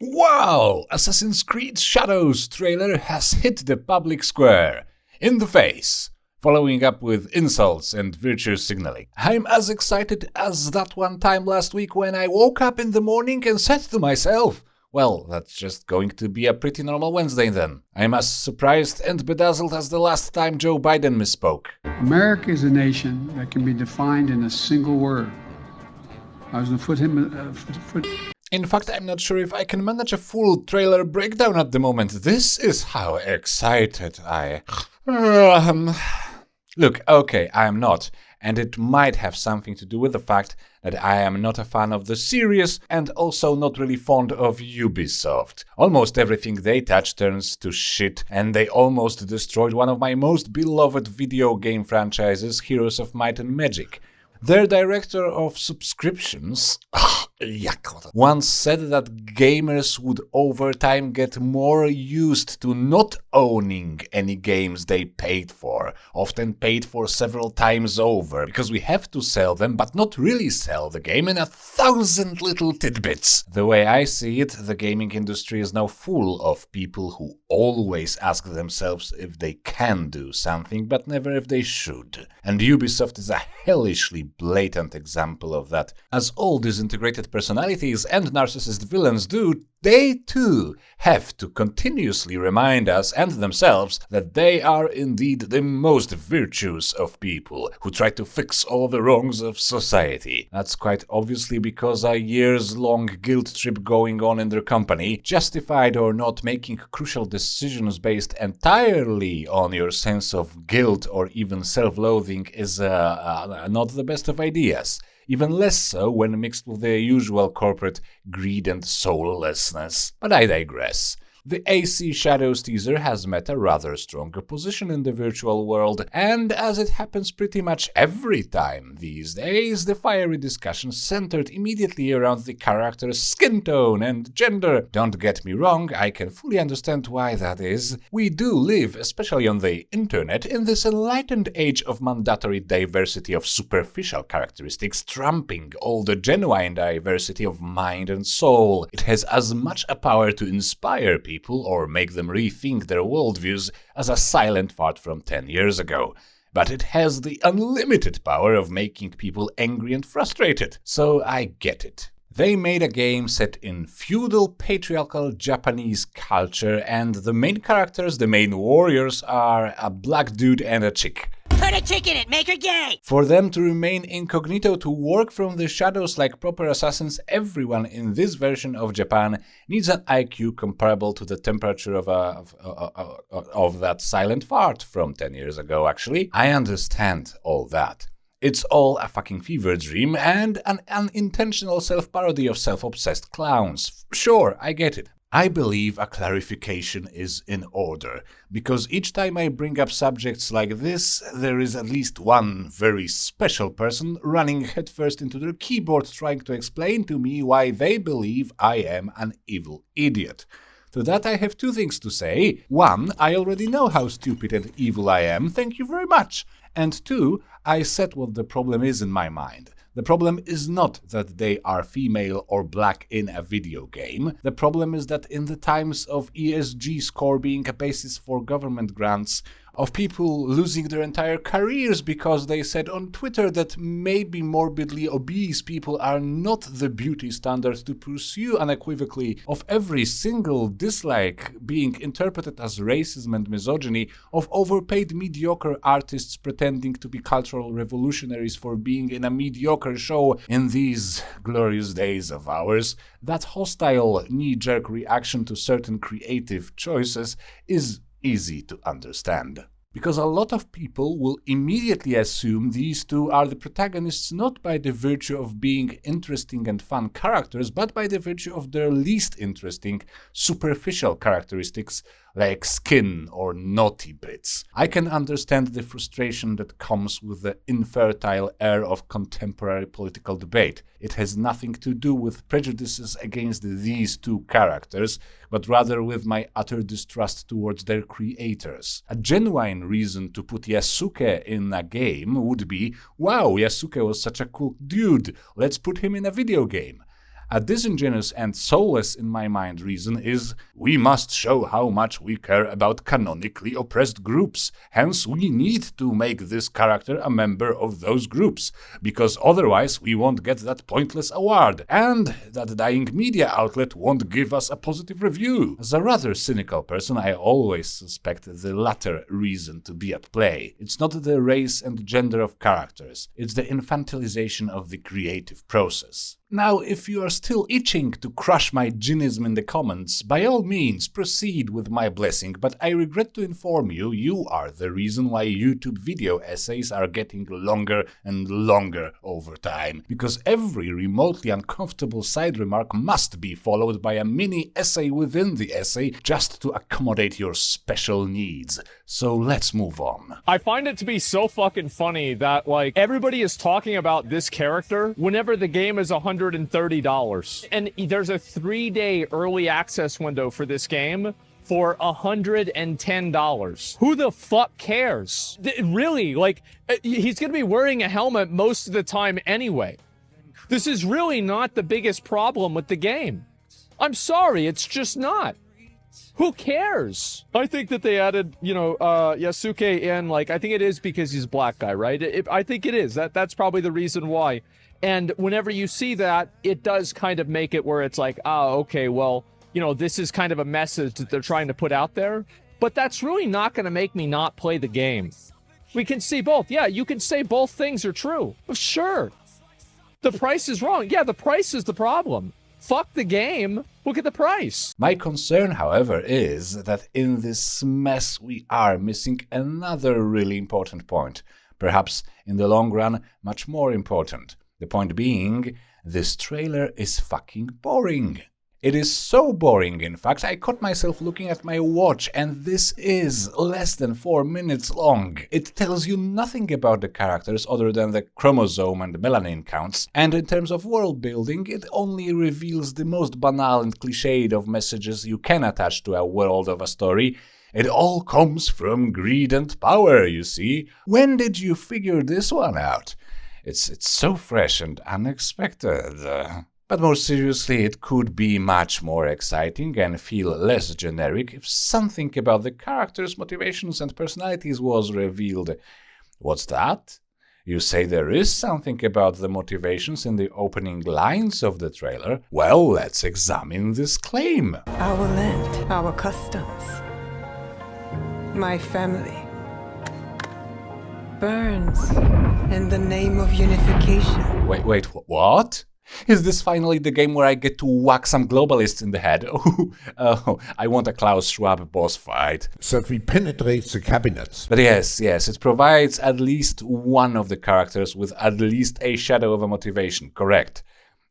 Wow! Assassin's Creed Shadows trailer has hit the public square. In the face. Following up with insults and virtue signaling. I'm as excited as that one time last week when I woke up in the morning and said to myself, well, that's just going to be a pretty normal Wednesday then. I'm as surprised and bedazzled as the last time Joe Biden misspoke. America is a nation that can be defined in a single word. I was going to In fact, I'm not sure if I can manage a full trailer breakdown at the moment. This is how excited I am. Look, okay, I'm not. And it might have something to do with the fact that I am not a fan of the series and also not really fond of Ubisoft. Almost everything they touch turns to shit, and they almost destroyed one of my most beloved video game franchises, Heroes of Might and Magic. Their director of subscriptions once said that gamers would over time get more used to not owning any games they paid for, often paid for several times over, because we have to sell them but not really sell the game in 1,000 little tidbits. The way I see it, the gaming industry is now full of people who always ask themselves if they can do something but never if they should. And Ubisoft is a hellishly blatant example of that. As all disintegrated personalities and narcissist villains do, they too have to continuously remind us and themselves that they are indeed the most virtuous of people who try to fix all the wrongs of society. That's quite obviously because a years-long guilt trip going on in their company, justified or not, making crucial decisions based entirely on your sense of guilt or even self-loathing is not the best of ideas. Even less so when mixed with the usual corporate greed and soullessness. But I digress. The AC Shadows teaser has met a rather stronger position in the virtual world, and as it happens pretty much every time these days, the fiery discussion centered immediately around the character's skin tone and gender. Don't get me wrong, I can fully understand why that is. We do live, especially on the internet, in this enlightened age of mandatory diversity of superficial characteristics, trumping all the genuine diversity of mind and soul. It has as much a power to inspire people or make them rethink their worldviews as a silent fart from 10 years ago. But it has the unlimited power of making people angry and frustrated. So I get it. They made a game set in feudal patriarchal Japanese culture, and the main characters, the main warriors, are a black dude and a chick. Put a chick in it, make her gay! For them to remain incognito, to work from the shadows like proper assassins, everyone in this version of Japan needs an IQ comparable to the temperature of that silent fart from 10 years ago, actually. I understand all that. It's all a fucking fever dream and an unintentional self-parody of self-obsessed clowns. Sure, I get it. I believe a clarification is in order, because each time I bring up subjects like this, there is at least one very special person running headfirst into their keyboard trying to explain to me why they believe I am an evil idiot. To that I have two things to say. One, I already know how stupid and evil I am, thank you very much. And two, I said what the problem is in my mind. The problem is not that they are female or black in a video game. The problem is that in the times of ESG score being a basis for government grants, of people losing their entire careers because they said on Twitter that maybe morbidly obese people are not the beauty standard to pursue unequivocally, of every single dislike being interpreted as racism and misogyny, of overpaid mediocre artists pretending to be cultural revolutionaries for being in a mediocre show in these glorious days of ours, that hostile knee-jerk reaction to certain creative choices is easy to understand. Because a lot of people will immediately assume these two are the protagonists not by the virtue of being interesting and fun characters, but by the virtue of their least interesting, superficial characteristics like skin or naughty bits. I can understand the frustration that comes with the infertile air of contemporary political debate. It has nothing to do with prejudices against these two characters, but rather with my utter distrust towards their creators. A genuine reason to put Yasuke in a game would be, wow, Yasuke was such a cool dude, let's put him in a video game. A disingenuous and soulless in my mind reason is we must show how much we care about canonically oppressed groups. Hence, we need to make this character a member of those groups, because otherwise we won't get that pointless award, and that dying media outlet won't give us a positive review. As a rather cynical person, I always suspect the latter reason to be at play. It's not the race and gender of characters, it's the infantilization of the creative process. Now, if you are still itching to crush my gynism in the comments, by all means proceed with my blessing, but I regret to inform you, you are the reason why YouTube video essays are getting longer and longer over time, because every remotely uncomfortable side remark must be followed by a mini essay within the essay just to accommodate your special needs. So let's move on. I find it to be so fucking funny that, like, everybody is talking about this character whenever the game is $130. And there's a 3-day early access window for this game for $110. Who the fuck cares? Really, like, he's gonna be wearing a helmet most of the time anyway. This is really not the biggest problem with the game. I'm sorry, it's just not. Who cares? I think that they added, Yasuke in, like, I think it is because he's a black guy, right? I think it is. That's probably the reason why. And whenever you see that, it does kind of make it where it's like, okay, well, this is kind of a message that they're trying to put out there. But that's really not going to make me not play the game. We can see both. Yeah, you can say both things are true. Sure. The price is wrong. Yeah, the price is the problem. Fuck the game. Look at the price. My concern, however, is that in this mess we are missing another really important point. Perhaps in the long run, much more important. The point being, this trailer is fucking boring. It is so boring, in fact, I caught myself looking at my watch, and this is less than 4 minutes long. It tells you nothing about the characters other than the chromosome and melanin counts, and in terms of world building, it only reveals the most banal and cliched of messages you can attach to a world of a story. It all comes from greed and power, you see. When did you figure this one out? It's so fresh and unexpected. But more seriously, it could be much more exciting and feel less generic if something about the characters' motivations and personalities was revealed. What's that? You say there is something about the motivations in the opening lines of the trailer? Well, let's examine this claim. Our land, our customs, my family burns in the name of unification. Wait, what? Is this finally the game where I get to whack some globalists in the head? Oh, I want a Klaus Schwab boss fight. So that we penetrate the cabinets. But yes, it provides at least one of the characters with at least a shadow of a motivation, correct.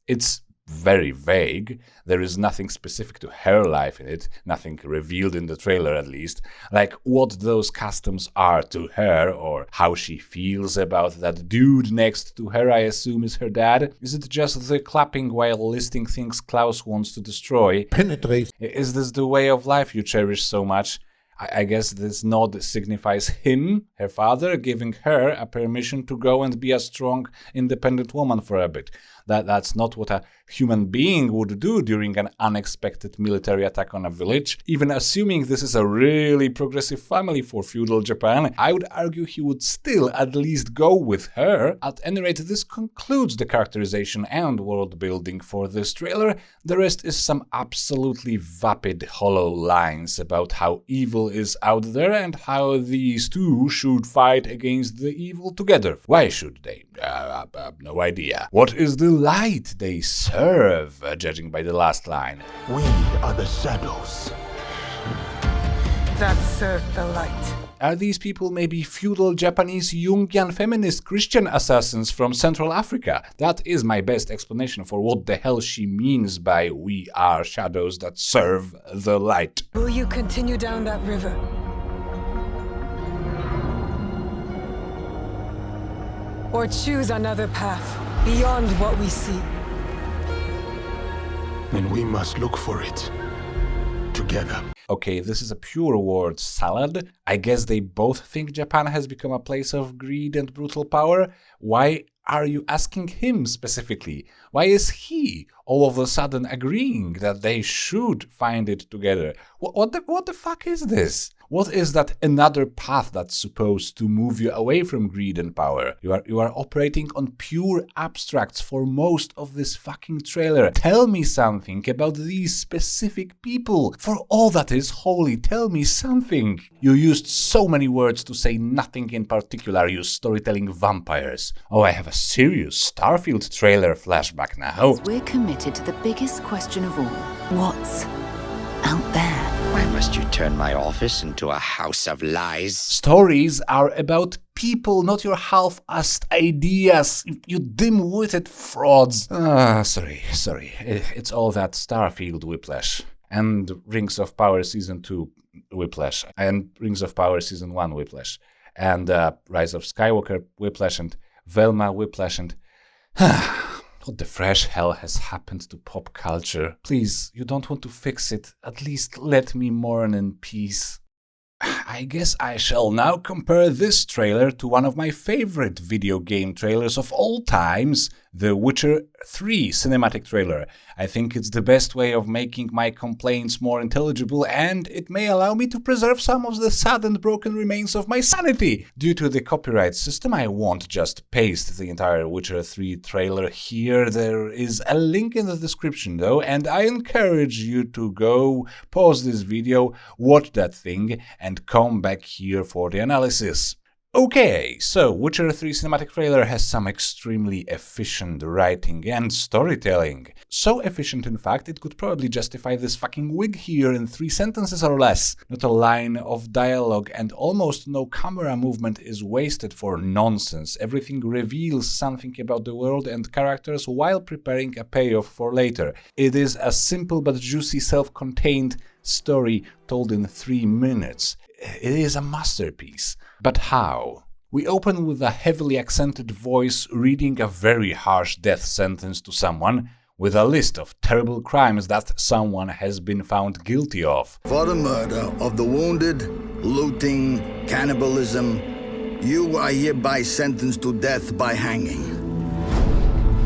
It's very vague. There is nothing specific to her life in it, nothing revealed in the trailer at least, like what those customs are to her or how she feels about that dude next to her, I assume is her dad. Is it just the clapping while listing things Klaus wants to destroy? Penetrate. Is this the way of life you cherish so much? I guess this nod signifies him, her father, giving her a permission to go and be a strong, independent woman for a bit. That's not what a human being would do during an unexpected military attack on a village. Even assuming this is a really progressive family for feudal Japan, I would argue he would still at least go with her. At any rate, this concludes the characterization and world building for this trailer. The rest is some absolutely vapid, hollow lines about how evil is out there and how these two should fight against the evil together. Why should they? No idea. What is the light they serve, judging by the last line? We are the shadows that serve the light. Are these people maybe feudal Japanese Jungian feminist Christian assassins from Central Africa? That is my best explanation for what the hell she means by we are shadows that serve the light. Will you continue down that river? Or choose another path beyond what we see? And we must look for it together. Okay, this is a pure word salad. I guess they both think Japan has become a place of greed and brutal power. Why are you asking him specifically? Why is he all of a sudden agreeing that they should find it together? What the fuck is this? What is that another path that's supposed to move you away from greed and power? You are operating on pure abstracts for most of this fucking trailer. Tell me something about these specific people. For all that is holy, tell me something. You used so many words to say nothing in particular, you storytelling vampires. Oh, I have a serious Starfield trailer flashback now. We're committed to the biggest question of all. What's out there? Why must you turn my office into a house of lies? Stories are about people, not your half-assed ideas, you dim-witted frauds. Sorry. It's all that Starfield whiplash. And Rings of Power Season 2 whiplash. And Rings of Power Season 1 whiplash. And Rise of Skywalker whiplash and Velma whiplash and... What the fresh hell has happened to pop culture? Please, you don't want to fix it. At least let me mourn in peace. I guess I shall now compare this trailer to one of my favorite video game trailers of all times, The Witcher 3 cinematic trailer. I think it's the best way of making my complaints more intelligible, and it may allow me to preserve some of the sad and broken remains of my sanity. Due to the copyright system, I won't just paste the entire Witcher 3 trailer here. There is a link in the description though, and I encourage you to go pause this video, watch that thing, and come back here for the analysis. Okay, so Witcher 3 cinematic trailer has some extremely efficient writing and storytelling. So efficient, in fact, it could probably justify this fucking wig here in 3 sentences or less. Not a line of dialogue and almost no camera movement is wasted for nonsense. Everything reveals something about the world and characters while preparing a payoff for later. It is a simple but juicy self-contained story told in 3 minutes. It is a masterpiece. But how? We open with a heavily accented voice reading a very harsh death sentence to someone, with a list of terrible crimes that someone has been found guilty of. For the murder of the wounded, looting, cannibalism, you are hereby sentenced to death by hanging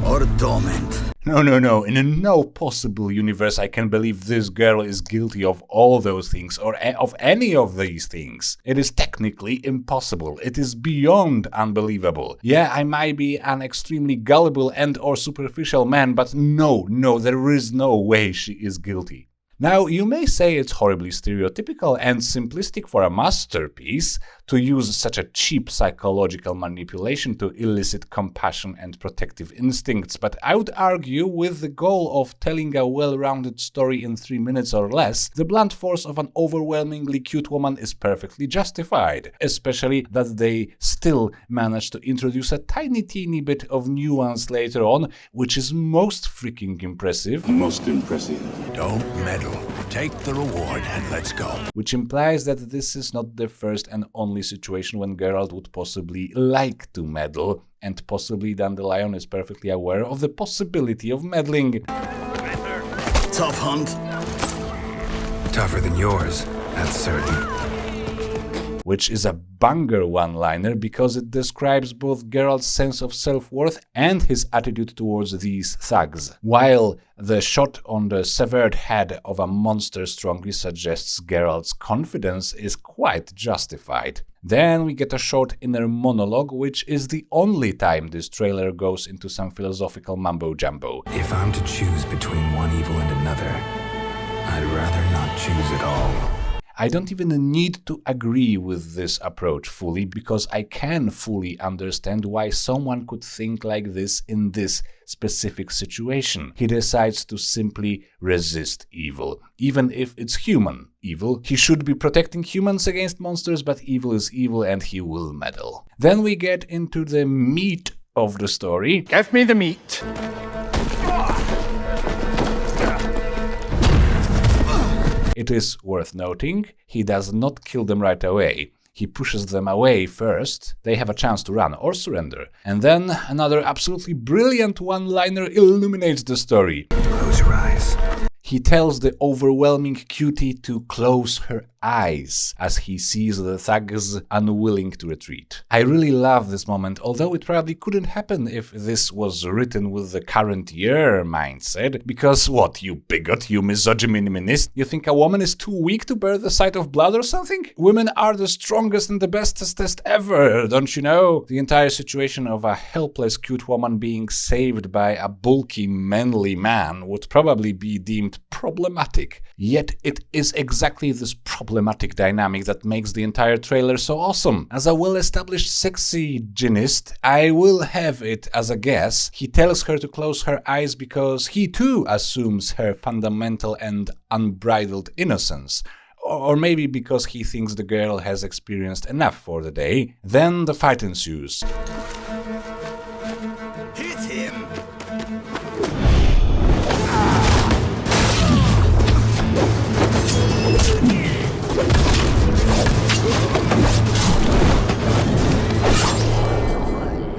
or torment. No. In no possible universe I can believe this girl is guilty of all those things or of any of these things. It is technically impossible. It is beyond unbelievable. Yeah, I might be an extremely gullible and or superficial man, but no, there is no way she is guilty. Now, you may say it's horribly stereotypical and simplistic for a masterpiece to use such a cheap psychological manipulation to elicit compassion and protective instincts, but I would argue with the goal of telling a well-rounded story in 3 minutes or less, the blunt force of an overwhelmingly cute woman is perfectly justified, especially that they still manage to introduce a tiny bit of nuance later on, which is most freaking impressive. Most impressive. Don't meddle. Take the reward and let's go. Which implies that this is not the first and only situation when Geralt would possibly like to meddle, and possibly Dandelion is perfectly aware of the possibility of meddling. Tough hunt. Tougher than yours, that's certain. Which is a banger one-liner because it describes both Geralt's sense of self-worth and his attitude towards these thugs, while the shot on the severed head of a monster strongly suggests Geralt's confidence is quite justified. Then we get a short inner monologue, which is the only time this trailer goes into some philosophical mumbo-jumbo. If I'm to choose between one evil and another, I'd rather not choose at all. I don't even need to agree with this approach fully, because I can fully understand why someone could think like this in this specific situation. He decides to simply resist evil, even if it's human evil. He should be protecting humans against monsters, but evil is evil and he will meddle. Then we get into the meat of the story. Give me the meat. It is worth noting, he does not kill them right away. He pushes them away first, they have a chance to run or surrender. And then another absolutely brilliant one-liner illuminates the story. Close your eyes. He tells the overwhelming cutie to close her eyes as he sees the thugs unwilling to retreat. I really love this moment, although it probably couldn't happen if this was written with the current year mindset, because what, you bigot, you misogynist? You think a woman is too weak to bear the sight of blood or something? Women are the strongest and the bestest ever, don't you know? The entire situation of a helpless cute woman being saved by a bulky manly man would probably be deemed problematic. Yet it is exactly this problematic dynamic that makes the entire trailer so awesome. As a well-established sexy-gynist, I will have it as a guess, he tells her to close her eyes because he too assumes her fundamental and unbridled innocence. Or maybe because he thinks the girl has experienced enough for the day. Then the fight ensues. Hit him!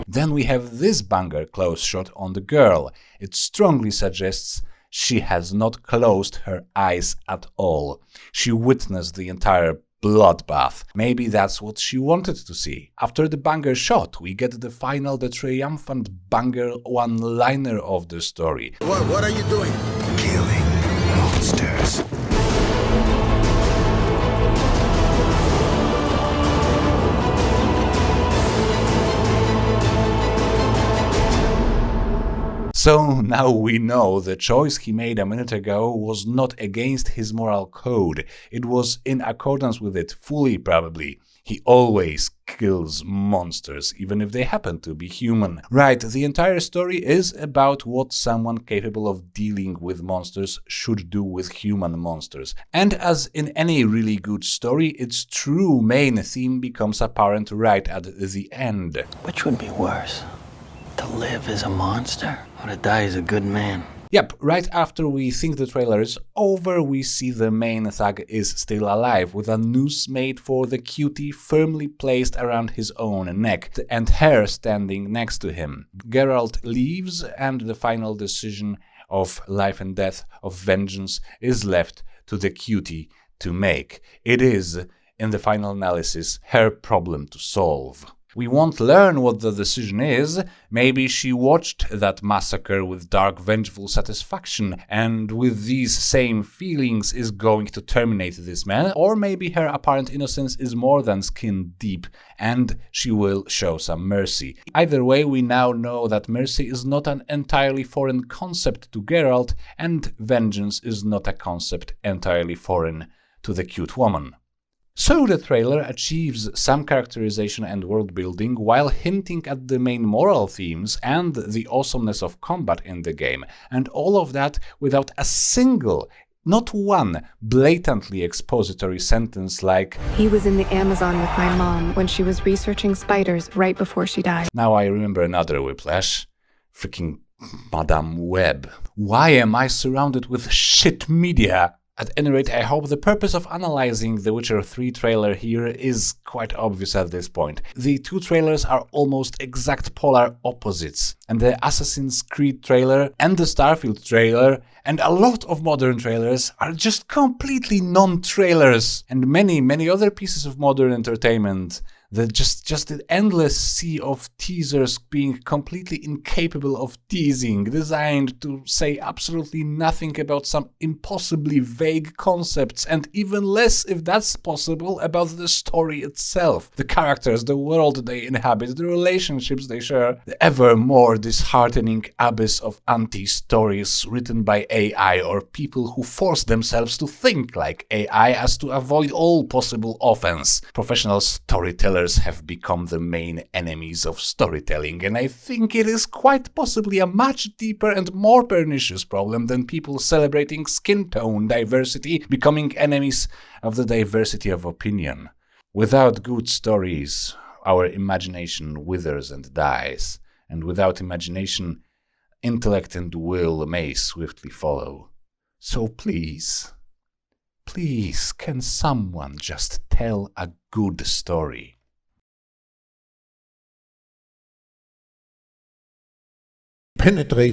Then we have this banger close shot on the girl. It strongly suggests she has not closed her eyes at all. She witnessed the entire bloodbath. Maybe that's what she wanted to see. After the banger shot, we get the final, the triumphant banger one-liner of the story. What are you doing? Killing monsters. So now we know the choice he made a minute ago was not against his moral code. It was in accordance with it fully, probably. He always kills monsters, even if they happen to be human. Right, the entire story is about what someone capable of dealing with monsters should do with human monsters. And as in any really good story, its true main theme becomes apparent right at the end. Which would be worse? To live as a monster or to die as a good man? Yep, right after we think the trailer is over, we see the main thug is still alive, with a noose made for the cutie firmly placed around his own neck, and her standing next to him. Geralt leaves, and the final decision of life and death, of vengeance, is left to the cutie to make. It is, in the final analysis, her problem to solve. We won't learn what the decision is. Maybe she watched that massacre with dark, vengeful satisfaction, and with these same feelings is going to terminate this man, or maybe her apparent innocence is more than skin deep, and she will show some mercy. Either way, we now know that mercy is not an entirely foreign concept to Geralt, and vengeance is not a concept entirely foreign to the cute woman. So the trailer achieves some characterization and world building while hinting at the main moral themes and the awesomeness of combat in the game, and all of that without a single, not one, blatantly expository sentence like, "He was in the Amazon with my mom when she was researching spiders right before she died." Now I remember another whiplash. Freaking Madame Web. Why am I surrounded with shit media? At any rate, I hope the purpose of analyzing the Witcher 3 trailer here is quite obvious at this point. The two trailers are almost exact polar opposites, and the Assassin's Creed trailer and the Starfield trailer and a lot of modern trailers are just completely non-trailers, and many other pieces of modern entertainment. Just the endless sea of teasers being completely incapable of teasing, designed to say absolutely nothing about some impossibly vague concepts, and even less, if that's possible, about the story itself, the characters, the world they inhabit, the relationships they share, the ever more disheartening abyss of anti-stories written by AI or people who force themselves to think like AI as to avoid all possible offense. Professional storytellers have become the main enemies of storytelling, and I think it is quite possibly a much deeper and more pernicious problem than people celebrating skin tone diversity becoming enemies of the diversity of opinion. Without good stories, our imagination withers and dies, and without imagination, intellect and will may swiftly follow. So please, can someone just tell a good story? Penetrate